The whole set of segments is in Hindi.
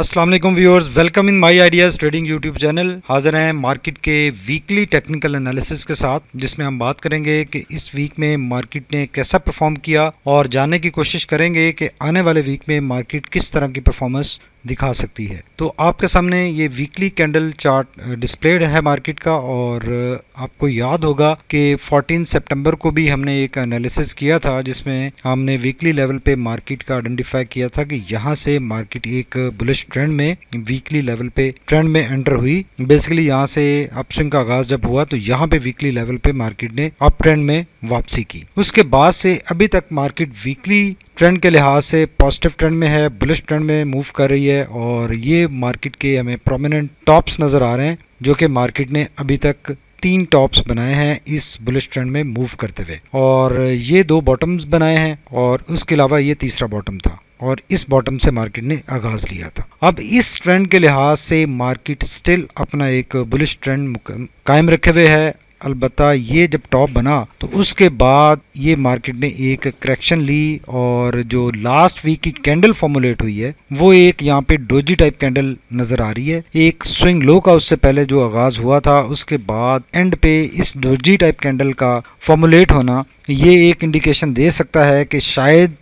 अस्सलाम वालेकुम viewers, welcome in my ideas trading YouTube channel. हाजिर हैं मार्केट के वीकली टेक्निकल एनालिसिस के साथ, जिसमें हम बात करेंगे कि इस वीक में मार्केट ने कैसा परफॉर्म किया और जानने की कोशिश करेंगे कि आने वाले वीक में मार्केट किस तरह की परफॉर्मेंस दिखा सकती है। तो आपके सामने ये वीकली कैंडल चार्ट डिस्प्लेड है मार्केट का, और आपको याद होगा कि 14 सितंबर को भी हमने एक एनालिसिस किया था जिसमें हमने वीकली लेवल पे मार्केट का आइडेंटिफाई किया था कि यहाँ से मार्केट एक बुलिश ट्रेंड में वीकली लेवल पे ट्रेंड में एंटर हुई। बेसिकली यहाँ से अपस्विंग का आगाज जब हुआ तो यहाँ पे वीकली लेवल पे मार्केट ने अप ट्रेंड में वापसी की। उसके बाद से अभी तक मार्केट वीकली ट्रेंड के लिहाज से पॉजिटिव ट्रेंड में है, बुलिश ट्रेंड में मूव कर रही है, और ये मार्केट के हमें प्रोमिनेंट टॉप्स नज़र आ रहे हैं जो कि मार्केट ने अभी तक 3 टॉप्स बनाए हैं इस बुलिश ट्रेंड में मूव करते हुए, और ये 2 बॉटम्स बनाए हैं और उसके अलावा ये तीसरा बॉटम था, और इस बॉटम से मार्केट ने आगाज लिया था। अब इस ट्रेंड के लिहाज से मार्केट स्टिल अपना एक बुलिश ट्रेंड कायम रखे हुए है। अलबत्ता ये जब टॉप बना तो उसके बाद ये मार्केट ने एक करेक्शन ली, और जो लास्ट वीक की कैंडल फॉर्मुलेट हुई है वो एक यहाँ पे डोजी टाइप कैंडल नजर आ रही है। एक स्विंग लो का उससे पहले जो आगाज हुआ था, उसके बाद एंड पे इस डोजी टाइप कैंडल का फॉर्मुलेट होना ये एक इंडिकेशन दे सकता है कि शायद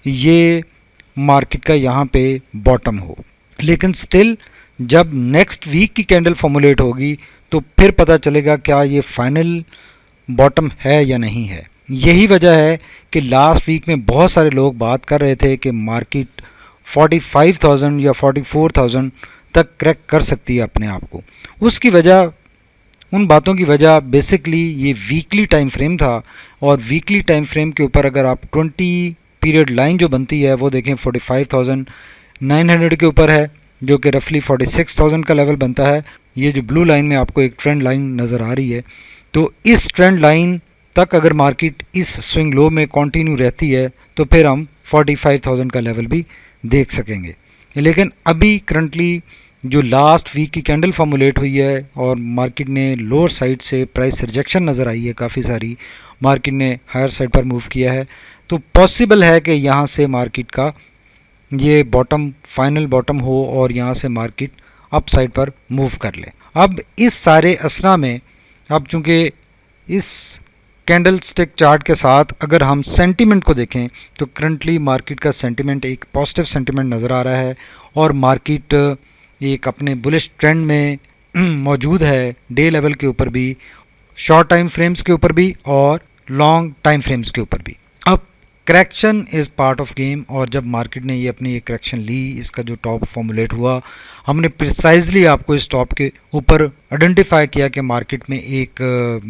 ये मार्केट का यहाँ पे बॉटम हो। लेकिन स्टिल जब नेक्स्ट वीक की कैंडल फॉर्मुलेट होगी तो फिर पता चलेगा क्या ये फाइनल बॉटम है या नहीं है। यही वजह है कि लास्ट वीक में बहुत सारे लोग बात कर रहे थे कि मार्केट 45,000 या 44,000 तक क्रैक कर सकती है अपने आप को। उसकी वजह, उन बातों की वजह बेसिकली ये वीकली टाइम फ्रेम था, और वीकली टाइम फ्रेम के ऊपर अगर आप 20 पीरियड लाइन जो बनती है वो देखें 45,900 के ऊपर है, जो कि रफली 46,000 का लेवल बनता है। ये जो ब्लू लाइन में आपको एक ट्रेंड लाइन नज़र आ रही है, तो इस ट्रेंड लाइन तक अगर मार्केट इस स्विंग लो में कंटिन्यू रहती है तो फिर हम 45,000 का लेवल भी देख सकेंगे। लेकिन अभी करंटली जो लास्ट वीक की कैंडल फॉर्मुलेट हुई है और मार्केट ने लोअर साइड से प्राइस रिजेक्शन नज़र आई है काफ़ी सारी, मार्केट ने हायर साइड पर मूव किया है, तो पॉसिबल है कि यहाँ से मार्केट का ये बॉटम फाइनल बॉटम हो और यहाँ से मार्केट अप साइड पर मूव कर ले। अब इस सारे असना में अब चूँकि इस कैंडल स्टिक चार्ट के साथ अगर हम सेंटीमेंट को देखें तो करंटली मार्केट का सेंटीमेंट एक पॉजिटिव सेंटीमेंट नज़र आ रहा है, और मार्केट एक अपने बुलिश ट्रेंड में मौजूद है, डे लेवल के ऊपर भी, शॉर्ट टाइम फ्रेम्स के ऊपर भी और लॉन्ग टाइम फ्रेम्स के ऊपर भी। अब correction is part of game, और जब मार्केट ने ये अपनी एक करेक्शन ली, इसका जो टॉप फॉर्मुलेट हुआ, हमने प्रिसाइजली आपको इस टॉप के ऊपर आइडेंटिफाई किया कि मार्केट में एक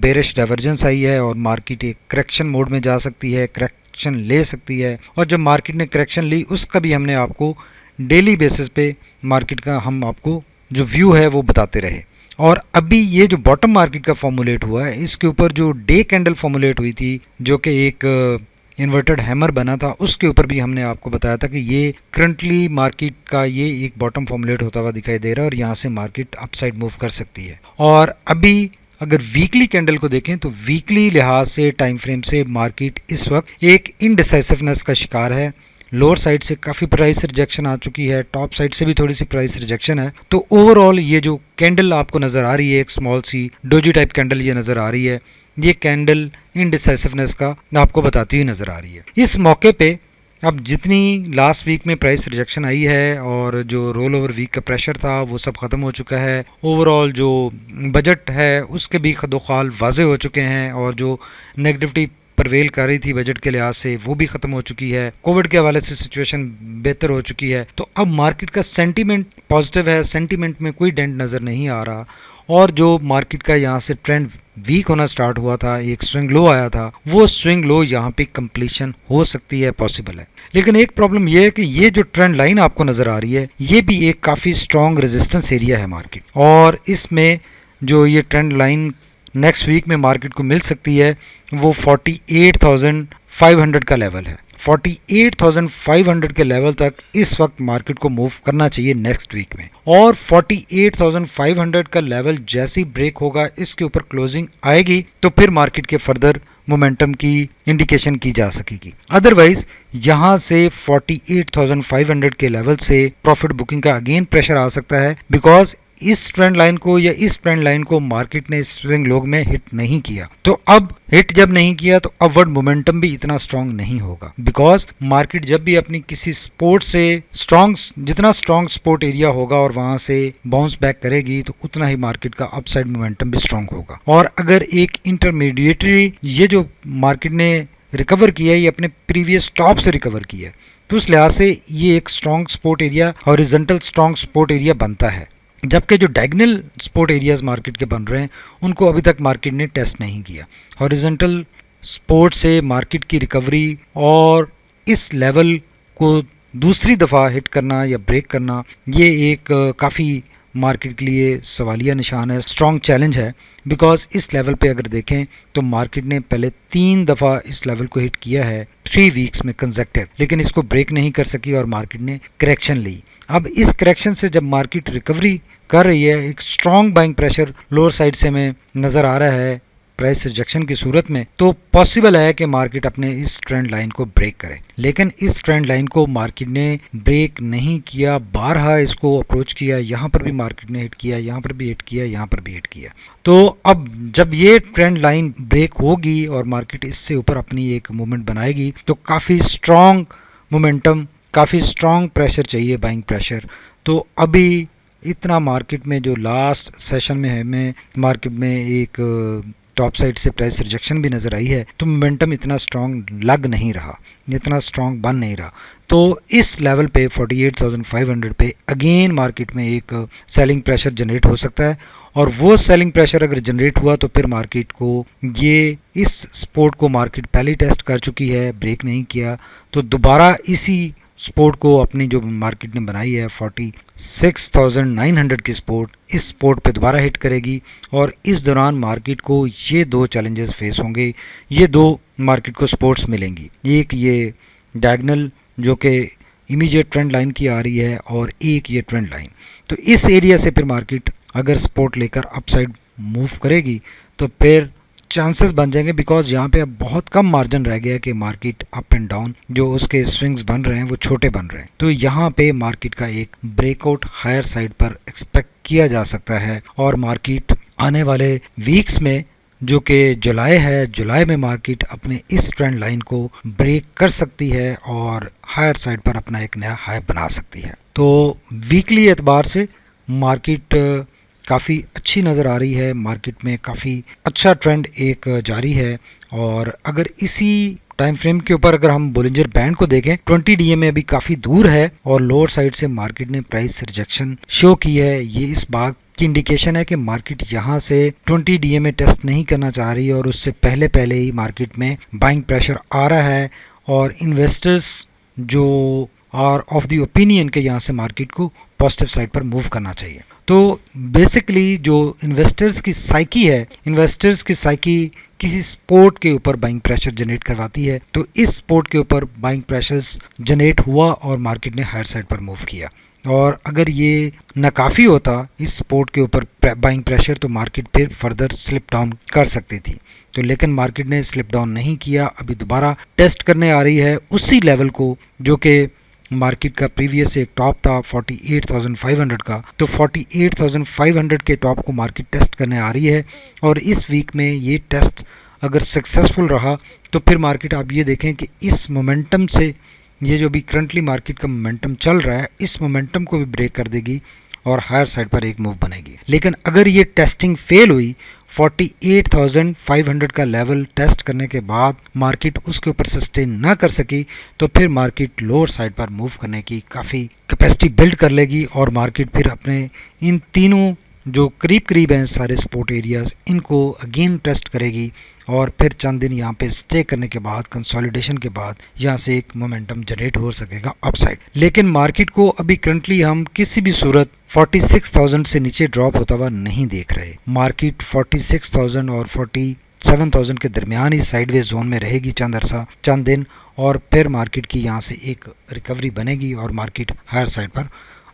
बेरिश डाइवर्जेंस आई है और मार्केट एक करेक्शन मोड में जा सकती है, करेक्शन ले सकती है। और जब मार्केट ने करेक्शन ली उसका भी हमने आपको डेली बेसिस पे मार्केट का हम आपको जो व्यू है वो बताते रहे। और अभी ये जो बॉटम मार्केट का फॉर्मुलेट हुआ है, इसके ऊपर जो डे कैंडल फॉर्मुलेट हुई थी जो कि एक इन्वर्टेड हैमर बना था, उसके ऊपर भी हमने आपको बताया था कि ये करंटली मार्केट का ये एक बॉटम फॉर्मुलेट होता हुआ दिखाई दे रहा है, और यहाँ से मार्केट अपसाइड मूव कर सकती है। और अभी अगर वीकली कैंडल को देखें तो वीकली लिहाज से टाइम फ्रेम से मार्केट इस वक्त एक इनडिसाइसिवनेस का शिकार है। लोअर साइड से काफ़ी प्राइस रिजेक्शन आ चुकी है, टॉप साइड से भी थोड़ी सी प्राइस रिजेक्शन है। तो ओवरऑल ये जो कैंडल आपको नज़र आ रही है, एक small C doji type candle ये नज़र आ रही है, ये कैंडल इनडिसाइसिवनेस का आपको बताती हुई नज़र आ रही है। इस मौके पे अब जितनी लास्ट वीक में प्राइस रिजेक्शन आई है और जो रोल ओवर वीक का प्रेशर था वो सब ख़त्म हो चुका है। ओवरऑल जो बजट है उसके भी खदोखाल वाजे हो चुके हैं, और जो नेगेटिविटी प्रवेल कर रही थी बजट के लिहाज से वो भी ख़त्म हो चुकी है। कोविड के हवाले से सिचुएशन बेहतर हो चुकी है। तो अब मार्केट का सेंटीमेंट पॉजिटिव है, सेंटीमेंट में कोई डेंट नज़र नहीं आ रहा, और जो मार्केट का यहाँ से ट्रेंड वीक होना स्टार्ट हुआ था, एक स्विंग लो आया था, वो स्विंग लो यहाँ पे कंप्लीशन हो सकती है, पॉसिबल है। लेकिन एक प्रॉब्लम ये है कि ये जो ट्रेंड लाइन आपको नज़र आ रही है ये भी एक काफ़ी स्ट्रॉन्ग रेजिस्टेंस एरिया है मार्केट, और इसमें जो ये ट्रेंड लाइन नेक्स्ट वीक में मार्केट को मिल सकती है वो 48,500 का लेवल है। 48,500 के लेवल तक इस वक्त मार्केट को मूव करना चाहिए नेक्स्ट वीक में, और 48,500 का लेवल जैसे ही ब्रेक होगा, इसके ऊपर क्लोजिंग आएगी तो फिर मार्केट के फर्दर मोमेंटम की इंडिकेशन की जा सकेगी। अदरवाइज यहाँ से 48,500 के लेवल से प्रॉफिट बुकिंग का अगेन प्रेशर आ सकता है, बिकॉज इस ट्रेंड लाइन को या इस ट्रेंड लाइन को मार्केट ने स्विंग लोग में हिट नहीं किया। तो अब हिट जब नहीं किया तो अपवर्ड मोमेंटम भी इतना स्ट्रांग नहीं होगा, बिकॉज मार्केट जब भी अपनी किसी स्पोर्ट से जितना स्ट्रांग स्पोर्ट एरिया होगा और वहां से बाउंस बैक करेगी तो उतना ही मार्केट का अपसाइड मोमेंटम भी स्ट्रांग होगा। और अगर एक इंटरमीडिएटरी ये जो मार्केट ने रिकवर किया है, ये अपने प्रीवियस टॉप से रिकवर किया है, तो उस लिहाज से ये एक strong support area, horizontal strong support area बनता है। जबकि जो डायगोनल सपोर्ट एरियाज मार्केट के बन रहे हैं उनको अभी तक मार्केट ने टेस्ट नहीं किया। हॉरिजॉन्टल सपोर्ट से मार्केट की रिकवरी और इस लेवल को दूसरी दफ़ा हिट करना या ब्रेक करना, ये एक काफ़ी मार्केट के लिए सवालिया निशान है, स्ट्रॉन्ग चैलेंज है। बिकॉज इस लेवल पे अगर देखें तो मार्केट ने पहले 3 दफ़ा इस लेवल को हिट किया है 3 वीक्स में कंसेक्टिव, लेकिन इसको ब्रेक नहीं कर सकी और मार्केट ने करेक्शन ली। अब इस करेक्शन से जब मार्केट रिकवरी कर रही है, एक strong buying pressure lower side से हमें नज़र आ रहा है प्राइस रिजेक्शन की सूरत में, तो पॉसिबल है कि मार्केट अपने इस ट्रेंड लाइन को ब्रेक करे। लेकिन इस ट्रेंड लाइन को मार्केट ने ब्रेक नहीं किया, बारहा इसको अप्रोच किया, यहाँ पर भी मार्केट ने हिट किया, यहाँ पर भी हिट किया, यहाँ पर भी हिट किया। तो अब जब ये ट्रेंड लाइन ब्रेक होगी और मार्केट इससे ऊपर अपनी एक मूवमेंट बनाएगी तो काफ़ी स्ट्रॉन्ग मोमेंटम, काफ़ी स्ट्रॉन्ग प्रेशर चाहिए, बाइंग प्रेशर। तो अभी इतना मार्केट में जो लास्ट सेशन में हमें मार्केट में एक टॉप साइड से प्राइस रिजेक्शन भी नज़र आई है, तो मोमेंटम इतना स्ट्रॉन्ग लग नहीं रहा, इतना स्ट्रॉन्ग बन नहीं रहा। तो इस लेवल पे 48,500 पे अगेन मार्केट में एक सेलिंग प्रेशर जनरेट हो सकता है, और वो सेलिंग प्रेशर अगर जनरेट हुआ तो फिर मार्केट को ये इस सपोर्ट को मार्केट पहले टेस्ट कर चुकी है, ब्रेक नहीं किया, तो दोबारा इसी सपोर्ट को अपनी जो मार्केट ने बनाई है 46,900 की सपोर्ट, इस सपोर्ट पे दोबारा हिट करेगी। और इस दौरान मार्केट को ये 2 चैलेंजेस फेस होंगे, ये 2 मार्केट को सपोर्ट्स मिलेंगी, एक ये डायगोनल जो कि इमीडिएट ट्रेंड लाइन की आ रही है और एक ये ट्रेंड लाइन। तो इस एरिया से फिर मार्केट अगर सपोर्ट लेकर अपसाइड मूव करेगी तो फिर चांसेस बन जाएंगे, बिकॉज यहाँ पे अब बहुत कम मार्जिन रह गया है कि मार्केट अप एंड डाउन जो उसके स्विंग्स बन रहे हैं वो छोटे बन रहे हैं। तो यहाँ पे मार्केट का एक ब्रेकआउट हायर साइड पर एक्सपेक्ट किया जा सकता है, और मार्केट आने वाले वीक्स में जो कि जुलाई है, जुलाई में मार्केट अपने इस ट्रेंड लाइन को ब्रेक कर सकती है और हायर साइड पर अपना एक नया हाई बना सकती है। तो वीकली एतबार से मार्केट काफ़ी अच्छी नज़र आ रही है, मार्केट में काफ़ी अच्छा ट्रेंड एक जारी है। और अगर इसी टाइम फ्रेम के ऊपर अगर हम बोलिंजर बैंड को देखें, 20 DA में अभी काफ़ी दूर है और लोअर साइड से मार्केट ने प्राइस रिजेक्शन शो की है। ये इस बात की इंडिकेशन है कि मार्केट यहाँ से 20 DA में टेस्ट नहीं करना चाह रही है और उससे पहले पहले ही मार्केट में बाइंग प्रेशर आ रहा है, और इन्वेस्टर्स जो आर ऑफ द ओपिनियन के यहाँ से मार्केट को पॉजिटिव साइड पर मूव करना चाहिए। तो बेसिकली जो इन्वेस्टर्स की साइकी है, इन्वेस्टर्स की साइकी किसी स्पोर्ट के ऊपर बाइंग प्रेशर जनरेट करवाती है, तो इस स्पोर्ट के ऊपर बाइंग प्रेशर जनरेट हुआ और मार्केट ने हायर साइड पर मूव किया। और अगर ये नाकाफ़ी होता इस सपोर्ट के ऊपर बाइंग प्रेशर, तो मार्केट फिर फर्दर स्लिप डाउन कर सकती थी। तो लेकिन मार्केट ने स्लिप डाउन नहीं किया, अभी दोबारा टेस्ट करने आ रही है उसी लेवल को जो कि मार्केट का प्रीवियस एक टॉप था 48,500 का। तो 48,500 के टॉप को मार्केट टेस्ट करने आ रही है, और इस वीक में ये टेस्ट अगर सक्सेसफुल रहा तो फिर मार्केट आप ये देखें कि इस मोमेंटम से, ये जो भी करंटली मार्केट का मोमेंटम चल रहा है, इस मोमेंटम को भी ब्रेक कर देगी और हायर साइड पर एक मूव बनेगी। लेकिन अगर ये टेस्टिंग फेल हुई, 48,500 का लेवल टेस्ट करने के बाद मार्केट उसके ऊपर सस्टेन ना कर सकी, तो फिर मार्केट लोअर साइड पर मूव करने की काफ़ी कैपेसिटी बिल्ड कर लेगी, और मार्केट फिर अपने इन तीनों जो करीब करीब हैं सारे सपोर्ट एरियाज, इनको अगेन टेस्ट करेगी, और फिर चंद दिन यहाँ पे स्टे करने के बाद, कंसोलिडेशन के बाद यहाँ से एक मोमेंटम जनरेट हो सकेगा अपसाइड। लेकिन मार्केट को अभी करंटली हम किसी भी सूरत 46,000 से नीचे ड्रॉप होता हुआ नहीं देख रहे। मार्केट 46,000 और 47,000 के दरमियान ही साइडवेज जोन में रहेगी चंद अरसा, चंद दिन, और फिर मार्केट की यहाँ से एक रिकवरी बनेगी और मार्केट हायर साइड पर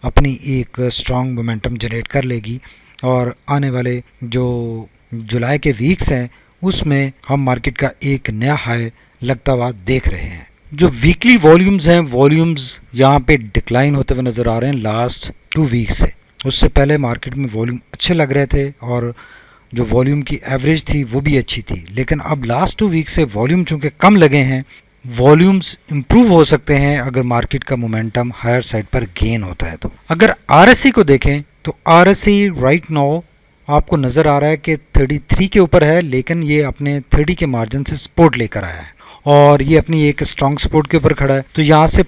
अपनी एक स्ट्रॉन्ग मोमेंटम जनरेट कर लेगी। और आने वाले जो जुलाई के वीक्स हैं उसमें हम मार्केट का एक नया हाई लगता हुआ देख रहे हैं। जो वीकली वॉल्यूम्स हैं, वॉल्यूम्स यहाँ पे डिक्लाइन होते हुए नज़र आ रहे हैं लास्ट 2 वीक से। उससे पहले मार्केट में वॉल्यूम अच्छे लग रहे थे और जो वॉल्यूम की एवरेज थी वो भी अच्छी थी, लेकिन अब लास्ट 2 वीक से वॉल्यूम चूँकि कम लगे हैं, वॉल्यूम्स इंप्रूव हो सकते हैं अगर मार्केट का मोमेंटम हायर साइड पर गेन होता है। तो अगर आरएससी को देखें तो आरएससी राइट नाउ आपको नज़र आ रहा है कि 33 के ऊपर है, लेकिन ये अपने 30 के मार्जिन से सपोर्ट लेकर आया है और ये अपनी एक स्ट्रॉन्ग सपोर्ट के ऊपर खड़ा है। तो यहाँ से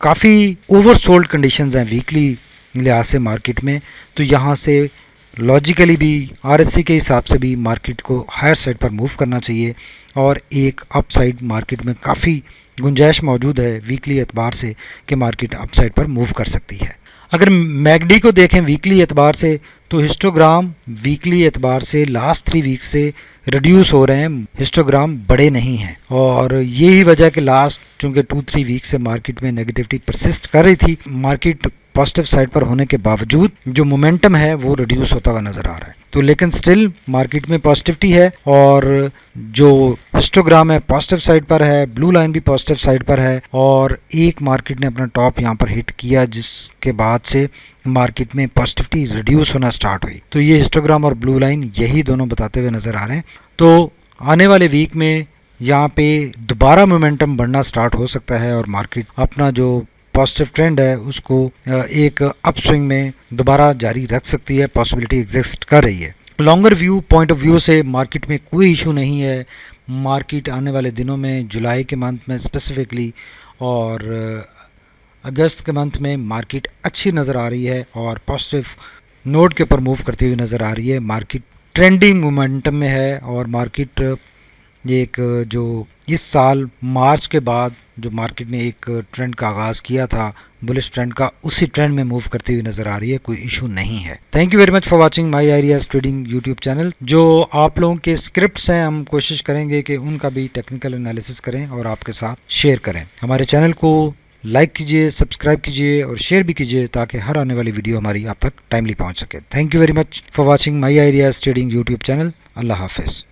काफ़ी ओवरसोल्ड कंडीशंस हैं वीकली लिहाज से मार्केट में, तो यहाँ से लॉजिकली भी आरएससी के हिसाब से भी मार्केट को हायर साइड पर मूव करना चाहिए और एक अपसाइड मार्केट में काफ़ी गुंजाइश मौजूद है वीकली एतबार से कि मार्केट अपसाइड पर मूव कर सकती है। अगर मैकडी को देखें वीकली एतबार से तो हिस्टोग्राम वीकली एतबार से लास्ट 3 वीक से रिड्यूस हो रहे हैं, हिस्टोग्राम बड़े नहीं हैं और यही वजह कि लास्ट चूँकि 2-3 वीक से मार्केट में नेगेटिविटी परसिस्ट कर रही थी, मार्केट पॉजिटिव साइड पर होने के बावजूद जो मोमेंटम है वो रिड्यूस होता हुआ नज़र आ रहा है। तो लेकिन स्टिल मार्केट में पॉजिटिविटी है और जो हिस्टोग्राम है पॉजिटिव साइड पर है, ब्लू लाइन भी पॉजिटिव साइड पर है और एक मार्केट ने अपना टॉप यहाँ पर हिट किया जिसके बाद से मार्केट में पॉजिटिविटी रिड्यूस होना स्टार्ट हुई। तो ये हिस्टोग्राम और ब्लू लाइन यही दोनों बताते हुए नज़र आ रहे हैं। तो आने वाले वीक में यहाँ पे दोबारा मोमेंटम बढ़ना स्टार्ट हो सकता है और मार्केट अपना जो पॉजिटिव ट्रेंड है उसको एक अपस्विंग में दोबारा जारी रख सकती है, पॉसिबिलिटी एग्जिस्ट कर रही है। Longer view point of view से मार्केट में कोई इशू नहीं है। मार्केट आने वाले दिनों में जुलाई के मंथ में स्पेसिफिकली और अगस्त के मंथ में मार्केट अच्छी नज़र आ रही है और पॉजिटिव नोट के ऊपर मूव करती हुई नज़र आ रही है। मार्केट ट्रेंडिंग मोमेंटम में है और मार्केट एक जो इस साल मार्च के बाद जो मार्केट ने एक ट्रेंड का आगाज़ किया था बुलिश ट्रेंड का, उसी ट्रेंड में मूव करती हुई नज़र आ रही है, कोई इशू नहीं है। Thank you very much for watching my ideas trading YouTube channel. जो आप लोगों के स्क्रिप्ट्स हैं हम कोशिश करेंगे कि उनका भी टेक्निकल एनालिसिस करें और आपके साथ शेयर करें। हमारे चैनल को लाइक कीजिए, सब्सक्राइब कीजिए और शेयर भी कीजिए ताकि हर आने वाली वीडियो हमारी आप तक टाइमली पहुँच सके। Thank you very much for watching my ideas trading YouTube channel. Allah हाफिज़।